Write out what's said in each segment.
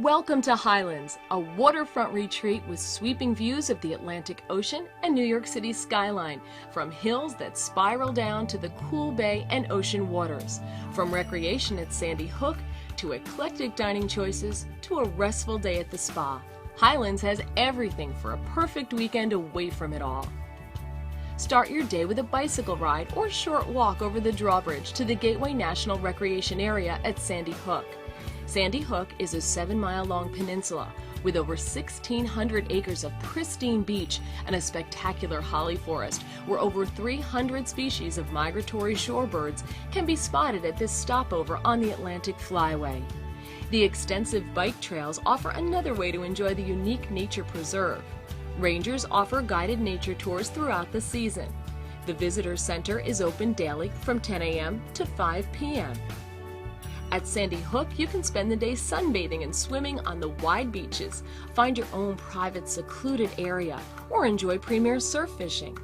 Welcome to Highlands, a waterfront retreat with sweeping views of the Atlantic Ocean and New York City's skyline, from hills that spiral down to the cool bay and ocean waters, from recreation at Sandy Hook to eclectic dining choices to a restful day at the spa. Highlands has everything for a perfect weekend away from it all. Start your day with a bicycle ride or short walk over the drawbridge to the Gateway National Recreation Area at Sandy Hook. Sandy Hook is a 7-mile-long peninsula with over 1,600 acres of pristine beach and a spectacular holly forest where over 300 species of migratory shorebirds can be spotted at this stopover on the Atlantic Flyway. The extensive bike trails offer another way to enjoy the unique nature preserve. Rangers offer guided nature tours throughout the season. The Visitor Center is open daily from 10 a.m. to 5 p.m. At Sandy Hook, you can spend the day sunbathing and swimming on the wide beaches, find your own private secluded area, or enjoy premier surf fishing.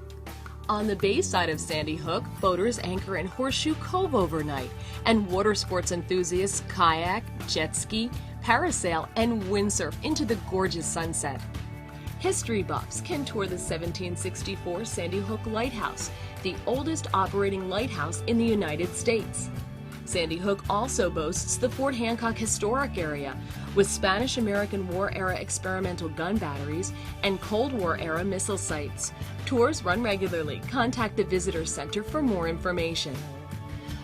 On the bay side of Sandy Hook, boaters anchor in Horseshoe Cove overnight, and water sports enthusiasts kayak, jet ski, parasail, and windsurf into the gorgeous sunset. History buffs can tour the 1764 Sandy Hook Lighthouse, the oldest operating lighthouse in the United States. Sandy Hook also boasts the Fort Hancock Historic Area, with Spanish-American War-era experimental gun batteries and Cold War-era missile sites. Tours run regularly. Contact the Visitor Center for more information.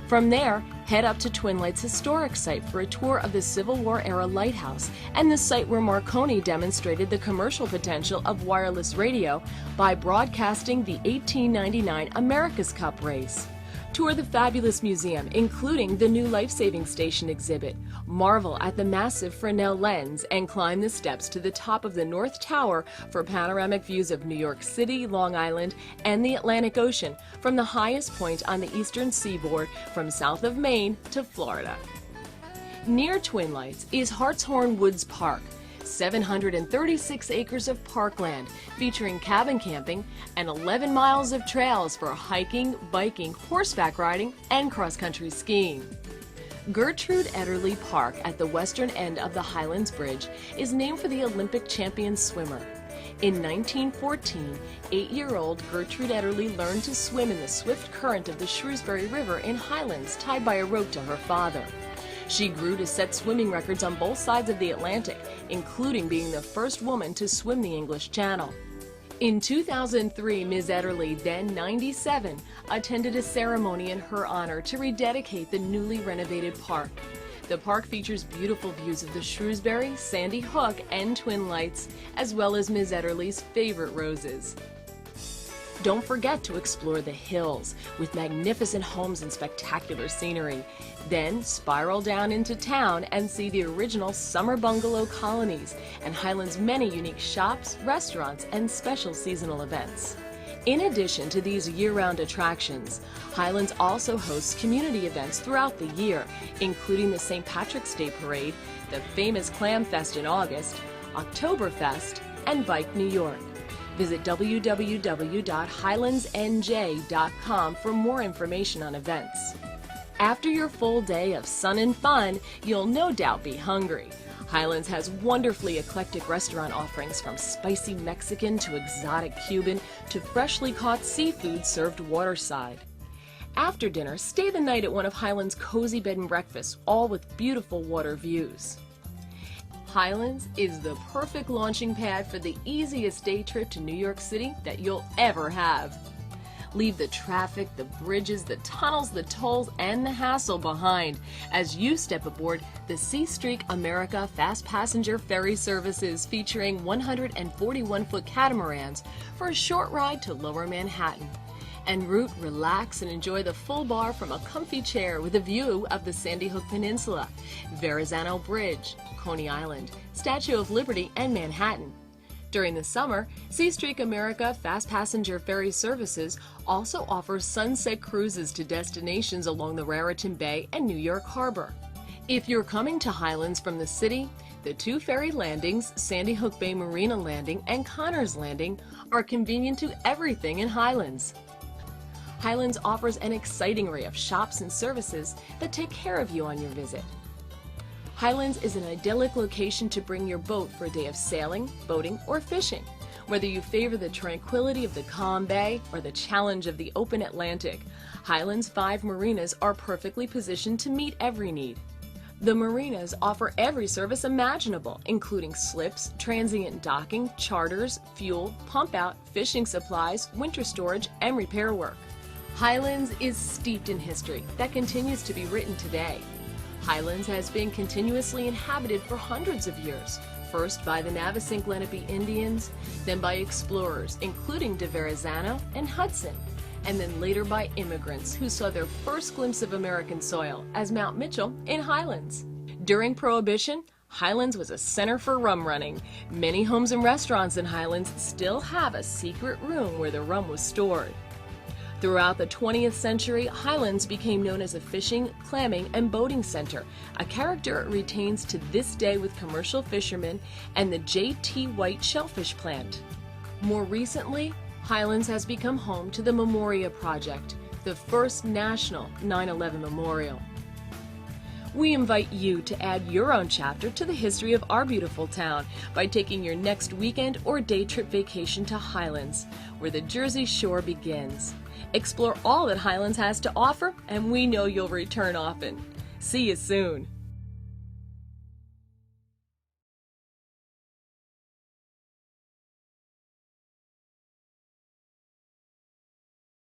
From there, head up to Twin Lights Historic Site for a tour of the Civil War-era lighthouse and the site where Marconi demonstrated the commercial potential of wireless radio by broadcasting the 1899 America's Cup race. Tour the fabulous museum, including the new life-saving station exhibit, marvel at the massive Fresnel lens, and climb the steps to the top of the North Tower for panoramic views of New York City, Long Island, and the Atlantic Ocean from the highest point on the eastern seaboard from south of Maine to Florida. Near Twin Lights is Hartshorn Woods Park, 736 acres of parkland featuring cabin camping and 11 miles of trails for hiking, biking, horseback riding, and cross-country skiing. Gertrude Ederle Park at the western end of the Highlands Bridge is named for the Olympic champion swimmer. In 1914, 8-year-old Gertrude Ederle learned to swim in the swift current of the Shrewsbury River in Highlands, tied by a rope to her father. She grew to set swimming records on both sides of the Atlantic, including being the first woman to swim the English Channel. In 2003, Ms. Ederle, then 97, attended a ceremony in her honor to rededicate the newly renovated park. The park features beautiful views of the Shrewsbury, Sandy Hook, and Twin Lights, as well as Ms. Ederle's favorite roses. Don't forget to explore the hills with magnificent homes and spectacular scenery. Then spiral down into town and see the original summer bungalow colonies and Highlands' many unique shops, restaurants, and special seasonal events. In addition to these year-round attractions, Highlands also hosts community events throughout the year, including the St. Patrick's Day Parade, the famous Clam Fest in August, Oktoberfest, and Bike New York. Visit www.highlandsnj.com for more information on events. After your full day of sun and fun, you'll no doubt be hungry. Highlands has wonderfully eclectic restaurant offerings from spicy Mexican to exotic Cuban to freshly caught seafood served waterside. After dinner, stay the night at one of Highlands' cozy bed and breakfasts, all with beautiful water views. Highlands is the perfect launching pad for the easiest day trip to New York City that you'll ever have. Leave the traffic, the bridges, the tunnels, the tolls, and the hassle behind as you step aboard the Seastreak America Fast Passenger Ferry Services, featuring 141-foot catamarans for a short ride to Lower Manhattan. En route, relax and enjoy the full bar from a comfy chair with a view of the Sandy Hook Peninsula, Verrazano Bridge, Coney Island, Statue of Liberty, and Manhattan. During the summer, Seastreak America Fast Passenger Ferry Services also offers sunset cruises to destinations along the Raritan Bay and New York Harbor. If you're coming to Highlands from the city, the two ferry landings, Sandy Hook Bay Marina Landing and Connors Landing, are convenient to everything in Highlands. Highlands offers an exciting array of shops and services that take care of you on your visit. Highlands is an idyllic location to bring your boat for a day of sailing, boating, or fishing. Whether you favor the tranquility of the calm bay or the challenge of the open Atlantic, Highlands' 5 marinas are perfectly positioned to meet every need. The marinas offer every service imaginable, including slips, transient docking, charters, fuel, pump-out, fishing supplies, winter storage, and repair work. Highlands is steeped in history that continues to be written today. Highlands has been continuously inhabited for hundreds of years, first by the Navesink Lenape Indians, then by explorers, including de Verrazano and Hudson, and then later by immigrants who saw their first glimpse of American soil as Mount Mitchell in Highlands. During Prohibition, Highlands was a center for rum running. Many homes and restaurants in Highlands still have a secret room where the rum was stored. Throughout the 20th century, Highlands became known as a fishing, clamming, and boating center, a character it retains to this day with commercial fishermen and the J.T. White shellfish plant. More recently, Highlands has become home to the Memoria Project, the first national 9/11 memorial. We invite you to add your own chapter to the history of our beautiful town by taking your next weekend or day trip vacation to Highlands, where the Jersey Shore begins. Explore all that Highlands has to offer, and we know you'll return often. See you soon.